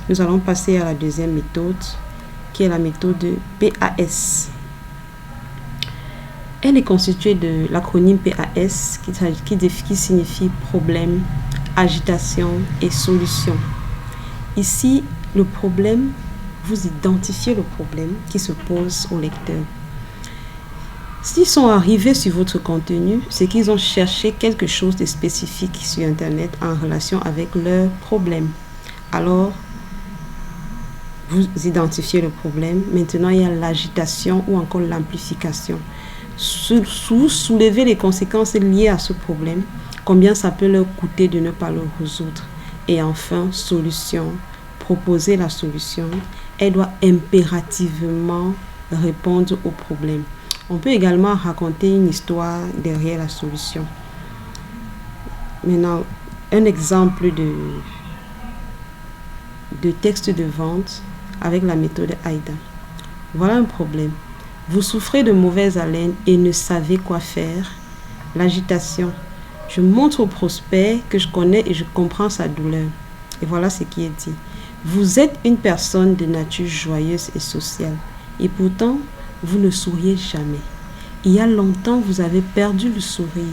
Nous allons passer à la deuxième méthode, qui est la méthode PAS. Elle est constituée de l'acronyme PAS qui signifie problème, agitation et solution. Ici, le problème, vous identifiez le problème qui se pose au lecteur. S'ils sont arrivés sur votre contenu, c'est qu'ils ont cherché quelque chose de spécifique sur Internet en relation avec leur problème. Alors, vous identifiez le problème. Maintenant, il y a l'agitation ou encore l'amplification. Vous soulevez les conséquences liées à ce problème, combien ça peut leur coûter de ne pas le résoudre. Et enfin, solution. Proposer la solution. Elle doit impérativement répondre au problème. On peut également raconter une histoire derrière la solution. Maintenant, un exemple de texte de vente avec la méthode AIDA. Voilà un problème. Vous souffrez de mauvaise haleine et ne savez quoi faire. L'agitation. Je montre au prospect que je connais et je comprends sa douleur. Et voilà ce qui est dit. Vous êtes une personne de nature joyeuse et sociale. Et pourtant, vous ne souriez jamais. Il y a longtemps, vous avez perdu le sourire.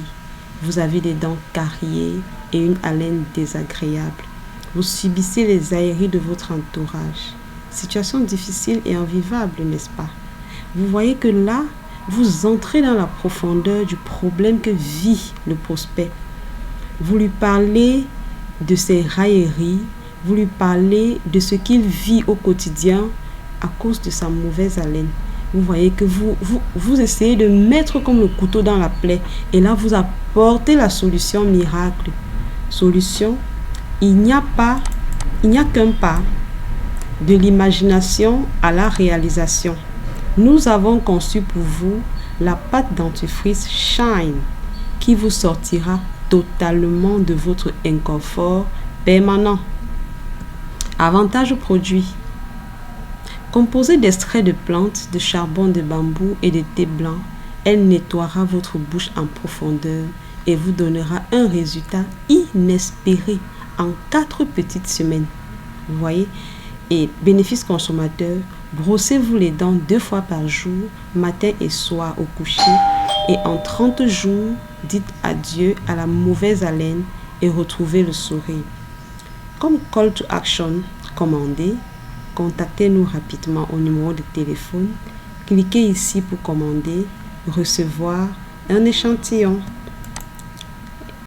Vous avez des dents cariées et une haleine désagréable. Vous subissez les aéries de votre entourage. Situation difficile et invivable, n'est-ce pas? Vous voyez que là, vous entrez dans la profondeur du problème que vit le prospect. Vous lui parlez de ses railleries, vous lui parlez de ce qu'il vit au quotidien à cause de sa mauvaise haleine. Vous voyez que vous essayez de mettre comme le couteau dans la plaie. Et là, vous apportez la solution miracle. Solution, il n'y a qu'un pas de l'imagination à la réalisation. Nous avons conçu pour vous la pâte dentifrice Shine qui vous sortira totalement de votre inconfort permanent. Avantage produit. Composée d'extraits de plantes, de charbon de bambou et de thé blanc, elle nettoiera votre bouche en profondeur et vous donnera un résultat inespéré en 4 petites semaines. Vous voyez? Et bénéfice consommateur, brossez-vous les dents 2 fois par jour, matin et soir au coucher. Et en 30 jours, dites adieu à la mauvaise haleine et retrouvez le sourire. Comme call to action, commandez. Contactez-nous rapidement au numéro de téléphone. Cliquez ici pour commander, recevoir un échantillon.